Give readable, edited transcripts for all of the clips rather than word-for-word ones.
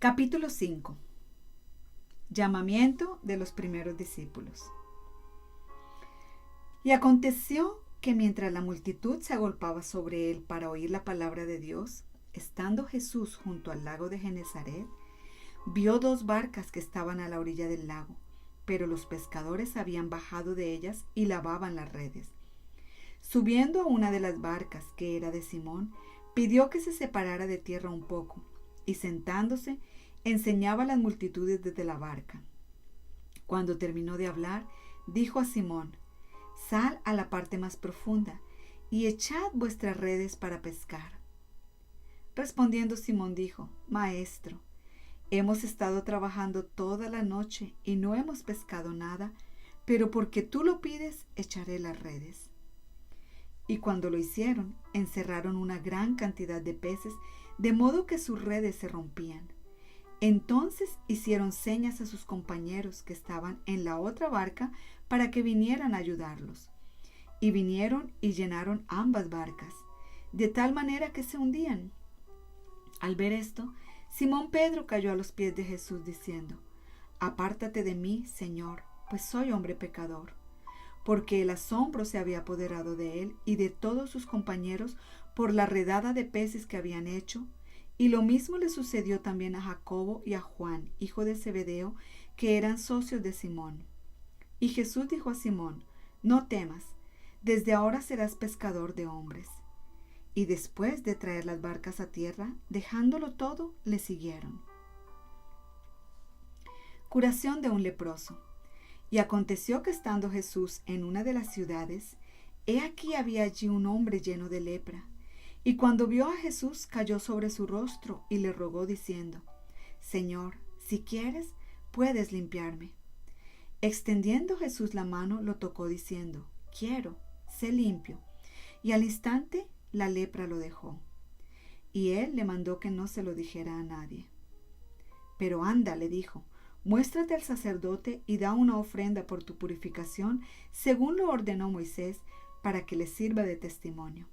Capítulo 5. Llamamiento de los primeros discípulos. Y aconteció que mientras la multitud se agolpaba sobre él para oír la palabra de Dios, estando Jesús junto al lago de Genesaret, vio dos barcas que estaban a la orilla del lago, pero los pescadores habían bajado de ellas y lavaban las redes. Subiendo a una de las barcas, que era de Simón, pidió que se separara de tierra un poco, y sentándose, enseñaba a las multitudes desde la barca. Cuando terminó de hablar, dijo a Simón: «Sal a la parte más profunda y echad vuestras redes para pescar». Respondiendo Simón dijo: «Maestro, hemos estado trabajando toda la noche y no hemos pescado nada, pero porque tú lo pides, echaré las redes». Y cuando lo hicieron, encerraron una gran cantidad de peces, de modo que sus redes se rompían. Entonces hicieron señas a sus compañeros que estaban en la otra barca para que vinieran a ayudarlos. Y vinieron y llenaron ambas barcas, de tal manera que se hundían. Al ver esto, Simón Pedro cayó a los pies de Jesús diciendo: «Apártate de mí, Señor, pues soy hombre pecador». Porque el asombro se había apoderado de él y de todos sus compañeros por la redada de peces que habían hecho, y lo mismo le sucedió también a Jacobo y a Juan, hijo de Zebedeo, que eran socios de Simón. Y Jesús dijo a Simón: «No temas, desde ahora serás pescador de hombres». Y después de traer las barcas a tierra, dejándolo todo, le siguieron. Curación de un leproso. Y aconteció que estando Jesús en una de las ciudades, he aquí había allí un hombre lleno de lepra. Y cuando vio a Jesús, cayó sobre su rostro y le rogó diciendo: «Señor, si quieres, puedes limpiarme». Extendiendo Jesús la mano, lo tocó diciendo: «Quiero, sé limpio». Y al instante la lepra lo dejó. Y él le mandó que no se lo dijera a nadie. «Pero anda», le dijo, «muéstrate al sacerdote y da una ofrenda por tu purificación, según lo ordenó Moisés, para que le sirva de testimonio».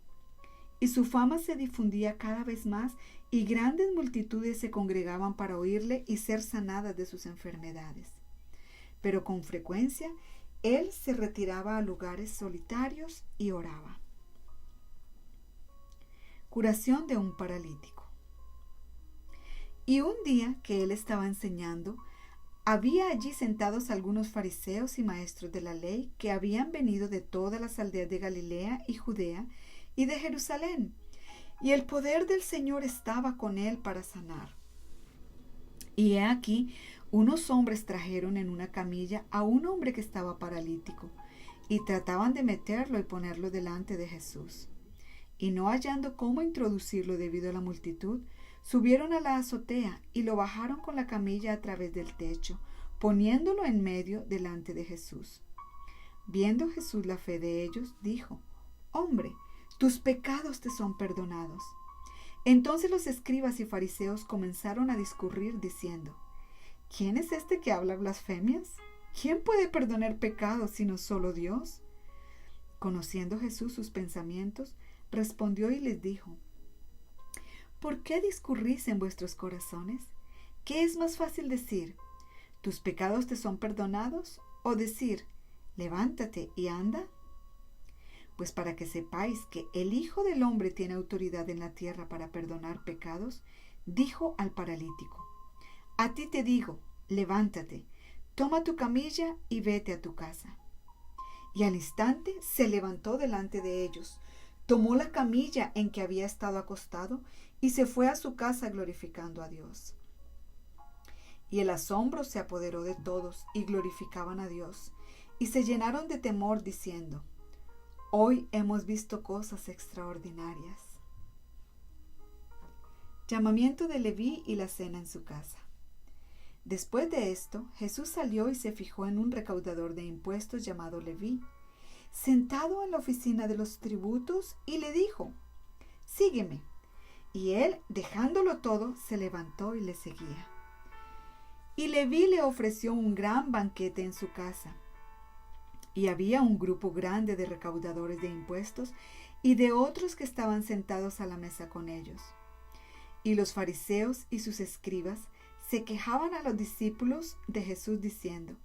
Y su fama se difundía cada vez más, y grandes multitudes se congregaban para oírle y ser sanadas de sus enfermedades. Pero con frecuencia él se retiraba a lugares solitarios y oraba. Curación de un paralítico. Y un día que él estaba enseñando, había allí sentados algunos fariseos y maestros de la ley que habían venido de todas las aldeas de Galilea y Judea y de Jerusalén, y el poder del Señor estaba con él para sanar. Y he aquí, unos hombres trajeron en una camilla a un hombre que estaba paralítico, y trataban de meterlo y ponerlo delante de Jesús. Y no hallando cómo introducirlo debido a la multitud, subieron a la azotea y lo bajaron con la camilla a través del techo, poniéndolo en medio delante de Jesús. Viendo Jesús la fe de ellos, dijo: «Hombre, tus pecados te son perdonados». Entonces los escribas y fariseos comenzaron a discurrir diciendo: «¿Quién es este que habla blasfemias? ¿Quién puede perdonar pecados sino solo Dios?». Conociendo Jesús sus pensamientos, respondió y les dijo: «¿Por qué discurrís en vuestros corazones? ¿Qué es más fácil decir: tus pecados te son perdonados, o decir: levántate y anda? Pues para que sepáis que el Hijo del Hombre tiene autoridad en la tierra para perdonar pecados, dijo al paralítico: a ti te digo, levántate, toma tu camilla y vete a tu casa». Y al instante se levantó delante de ellos, tomó la camilla en que había estado acostado y se fue a su casa glorificando a Dios. Y el asombro se apoderó de todos y glorificaban a Dios, y se llenaron de temor diciendo: «Hoy hemos visto cosas extraordinarias». Llamamiento de Leví y la cena en su casa. Después de esto, Jesús salió y se fijó en un recaudador de impuestos llamado Leví, sentado en la oficina de los tributos, y le dijo: «Sígueme». Y él, dejándolo todo, se levantó y le seguía. Y Leví le ofreció un gran banquete en su casa. Y había un grupo grande de recaudadores de impuestos y de otros que estaban sentados a la mesa con ellos. Y los fariseos y sus escribas se quejaban a los discípulos de Jesús diciendo: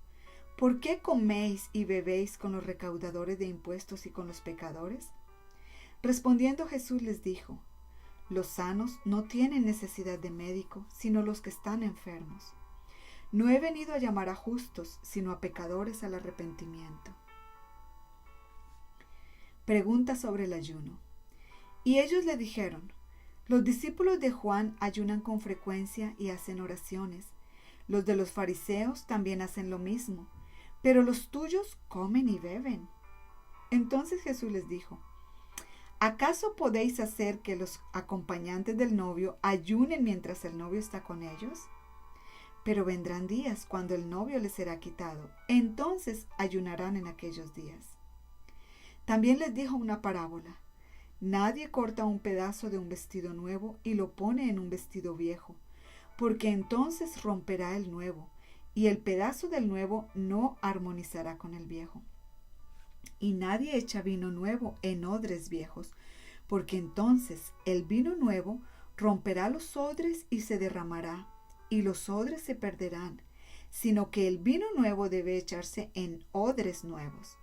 ¿por qué coméis y bebéis con los recaudadores de impuestos y con los pecadores? Respondiendo Jesús les dijo: los sanos no tienen necesidad de médico, sino los que están enfermos. No he venido a llamar a justos, sino a pecadores al arrepentimiento. Pregunta sobre el ayuno. Y ellos le dijeron: los discípulos de Juan ayunan con frecuencia y hacen oraciones. Los de los fariseos también hacen lo mismo, pero los tuyos comen y beben. Entonces Jesús les dijo: ¿acaso podéis hacer que los acompañantes del novio ayunen mientras el novio está con ellos? Pero vendrán días cuando el novio les será quitado. Entonces ayunarán en aquellos días. También les dijo una parábola. Nadie corta un pedazo de un vestido nuevo y lo pone en un vestido viejo, porque entonces romperá el nuevo, y el pedazo del nuevo no armonizará con el viejo. Y nadie echa vino nuevo en odres viejos, porque entonces el vino nuevo romperá los odres y se derramará, y los odres se perderán, sino que el vino nuevo debe echarse en odres nuevos.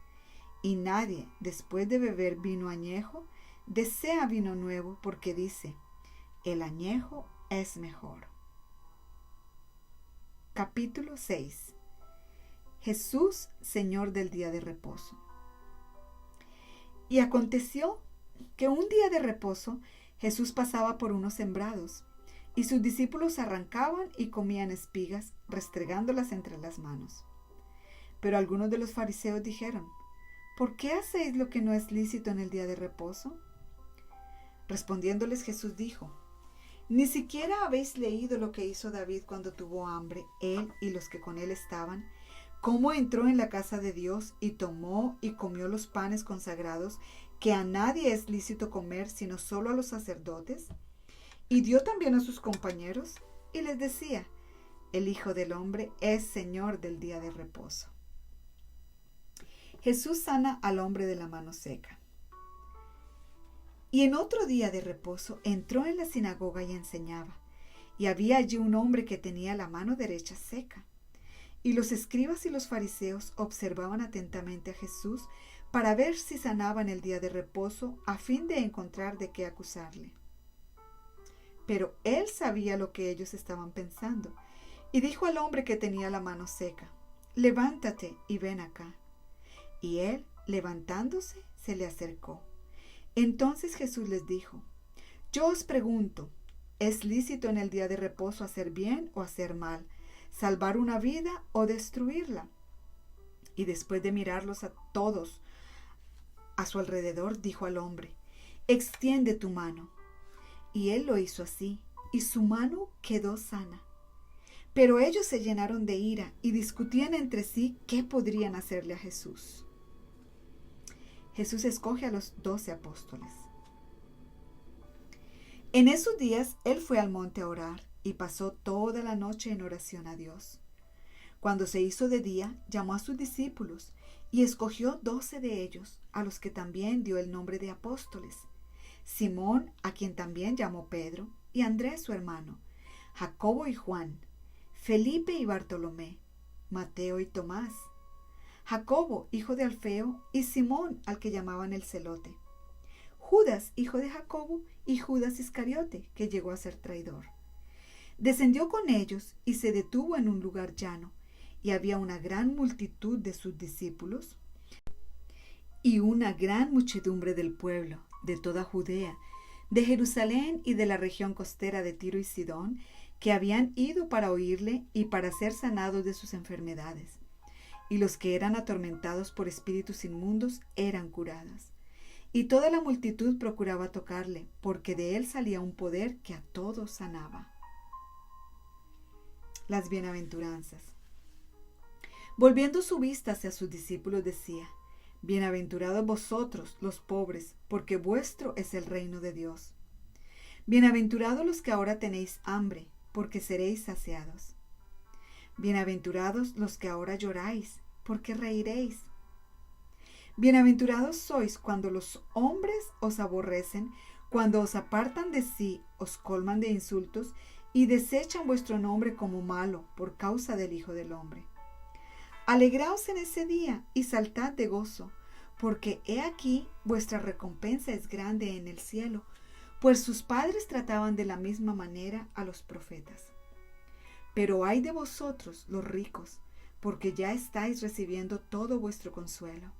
Y nadie, después de beber vino añejo, desea vino nuevo, porque dice: el añejo es mejor. Capítulo 6. Jesús, Señor del día de reposo. Y aconteció que un día de reposo Jesús pasaba por unos sembrados, y sus discípulos arrancaban y comían espigas, restregándolas entre las manos. Pero algunos de los fariseos dijeron: ¿por qué hacéis lo que no es lícito en el día de reposo? Respondiéndoles Jesús dijo: ¿ni siquiera habéis leído lo que hizo David cuando tuvo hambre, él y los que con él estaban? ¿Cómo entró en la casa de Dios y tomó y comió los panes consagrados, que a nadie es lícito comer sino solo a los sacerdotes? Y dio también a sus compañeros, y les decía: el Hijo del Hombre es Señor del día de reposo. Jesús sana al hombre de la mano seca. Y en otro día de reposo entró en la sinagoga y enseñaba, y había allí un hombre que tenía la mano derecha seca. Y los escribas y los fariseos observaban atentamente a Jesús para ver si sanaba en el día de reposo, a fin de encontrar de qué acusarle. Pero él sabía lo que ellos estaban pensando, y dijo al hombre que tenía la mano seca: levántate y ven acá. Y él, levantándose, se le acercó. Entonces Jesús les dijo: yo os pregunto, ¿es lícito en el día de reposo hacer bien o hacer mal, salvar una vida o destruirla? Y después de mirarlos a todos a su alrededor, dijo al hombre: extiende tu mano. Y él lo hizo así, y su mano quedó sana. Pero ellos se llenaron de ira y discutían entre sí qué podrían hacerle a Jesús. Jesús escoge a los 12 apóstoles. En esos días él fue al monte a orar y pasó toda la noche en oración a Dios. Cuando se hizo de día, llamó a sus discípulos y escogió 12 de ellos, a los que también dio el nombre de apóstoles: Simón, a quien también llamó Pedro, y Andrés su hermano, Jacobo y Juan, Felipe y Bartolomé, Mateo y Tomás, Jacobo, hijo de Alfeo, y Simón, al que llamaban el Celote, Judas, hijo de Jacobo, y Judas Iscariote, que llegó a ser traidor. Descendió con ellos y se detuvo en un lugar llano, y había una gran multitud de sus discípulos y una gran muchedumbre del pueblo, de toda Judea, de Jerusalén y de la región costera de Tiro y Sidón, que habían ido para oírle y para ser sanados de sus enfermedades. Y los que eran atormentados por espíritus inmundos eran curados. Y toda la multitud procuraba tocarle, porque de él salía un poder que a todos sanaba. Las bienaventuranzas. Volviendo su vista hacia sus discípulos, decía: bienaventurados vosotros los pobres, porque vuestro es el reino de Dios. Bienaventurados los que ahora tenéis hambre, porque seréis saciados. Bienaventurados los que ahora lloráis, porque reiréis. Bienaventurados sois cuando los hombres os aborrecen, cuando os apartan de sí, os colman de insultos y desechan vuestro nombre como malo por causa del Hijo del Hombre. Alegraos en ese día y saltad de gozo, porque he aquí vuestra recompensa es grande en el cielo, pues sus padres trataban de la misma manera a los profetas. Pero ay de vosotros, los ricos, porque ya estáis recibiendo todo vuestro consuelo.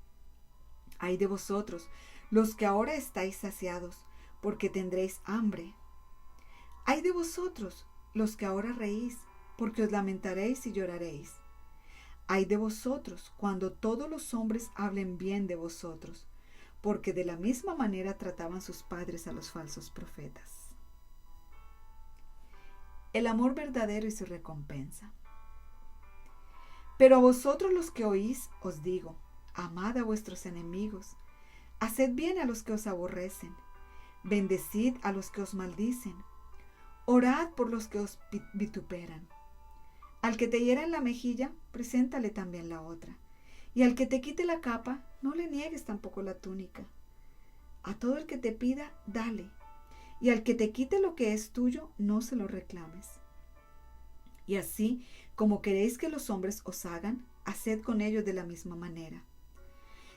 Ay de vosotros, los que ahora estáis saciados, porque tendréis hambre. Ay de vosotros, los que ahora reís, porque os lamentaréis y lloraréis. Ay de vosotros, cuando todos los hombres hablen bien de vosotros, porque de la misma manera trataban sus padres a los falsos profetas. El amor verdadero y su recompensa. Pero a vosotros los que oís, os digo, amad a vuestros enemigos, haced bien a los que os aborrecen, bendecid a los que os maldicen, orad por los que os vituperan. Al que te hiera en la mejilla, preséntale también la otra, y al que te quite la capa, no le niegues tampoco la túnica. A todo el que te pida, dale, y al que te quite lo que es tuyo, no se lo reclames. Y así, como queréis que los hombres os hagan, haced con ellos de la misma manera.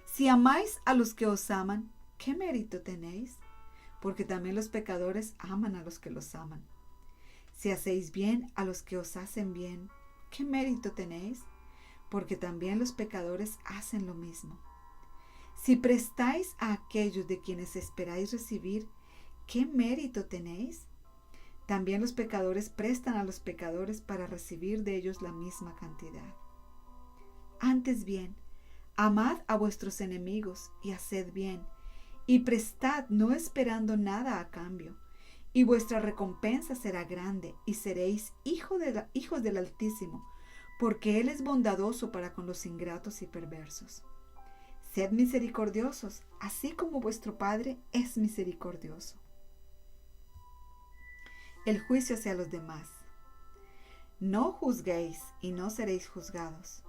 Si amáis a los que os aman, ¿qué mérito tenéis? Porque también los pecadores aman a los que los aman. Si hacéis bien a los que os hacen bien, ¿qué mérito tenéis? Porque también los pecadores hacen lo mismo. Si prestáis a aquellos de quienes esperáis recibir, ¿qué mérito tenéis? También los pecadores prestan a los pecadores para recibir de ellos la misma cantidad. Antes bien, amad a vuestros enemigos y haced bien, y prestad no esperando nada a cambio, y vuestra recompensa será grande, y seréis hijos del Altísimo, porque Él es bondadoso para con los ingratos y perversos. Sed misericordiosos, así como vuestro Padre es misericordioso. El juicio hacia los demás. No juzguéis y no seréis juzgados.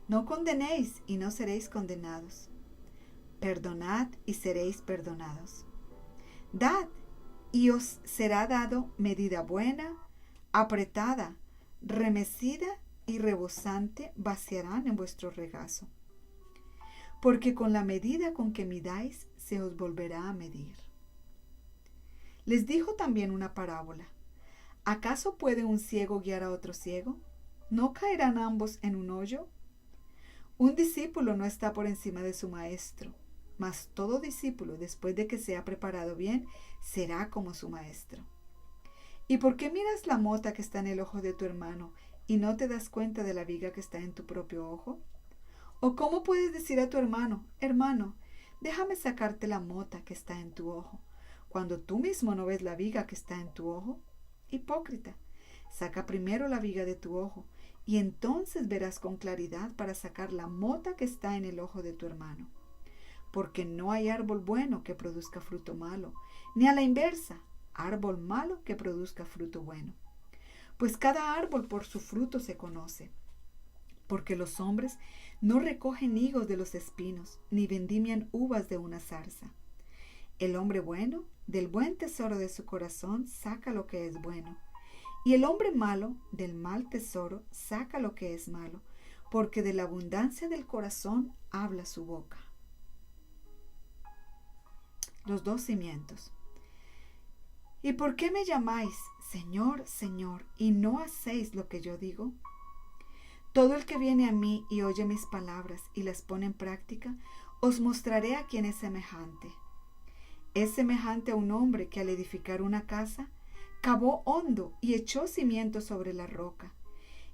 No condenéis y no seréis condenados. Perdonad y seréis perdonados. Dad y os será dado medida buena, apretada, remecida y rebosante vaciarán en vuestro regazo. Porque con la medida con que midáis, se os volverá a medir. Les dijo también una parábola. ¿Acaso puede un ciego guiar a otro ciego? ¿No caerán ambos en un hoyo? Un discípulo no está por encima de su maestro, mas todo discípulo, después de que se ha preparado bien, será como su maestro. ¿Y por qué miras la mota que está en el ojo de tu hermano y no te das cuenta de la viga que está en tu propio ojo? ¿O cómo puedes decir a tu hermano, hermano, déjame sacarte la mota que está en tu ojo, cuando tú mismo no ves la viga que está en tu ojo? Hipócrita, saca primero la viga de tu ojo, y entonces verás con claridad para sacar la mota que está en el ojo de tu hermano. Porque no hay árbol bueno que produzca fruto malo, ni a la inversa, árbol malo que produzca fruto bueno. Pues cada árbol por su fruto se conoce. Porque los hombres no recogen higos de los espinos, ni vendimian uvas de una zarza. El hombre bueno, del buen tesoro de su corazón, saca lo que es bueno. Y el hombre malo, del mal tesoro, saca lo que es malo, porque de la abundancia del corazón habla su boca. Los dos cimientos. ¿Y por qué me llamáis Señor, Señor, y no hacéis lo que yo digo? Todo el que viene a mí y oye mis palabras y las pone en práctica, os mostraré a quién es semejante. Es semejante a un hombre que al edificar una casa, cavó hondo y echó cimientos sobre la roca.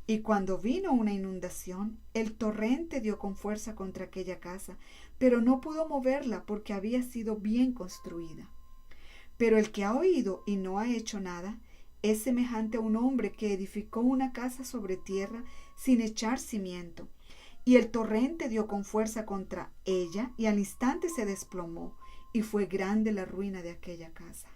Y cuando vino una inundación, el torrente dio con fuerza contra aquella casa, pero no pudo moverla porque había sido bien construida. Pero el que ha oído y no ha hecho nada, es semejante a un hombre que edificó una casa sobre tierra sin echar cimiento. Y el torrente dio con fuerza contra ella, y al instante se desplomó, y fue grande la ruina de aquella casa.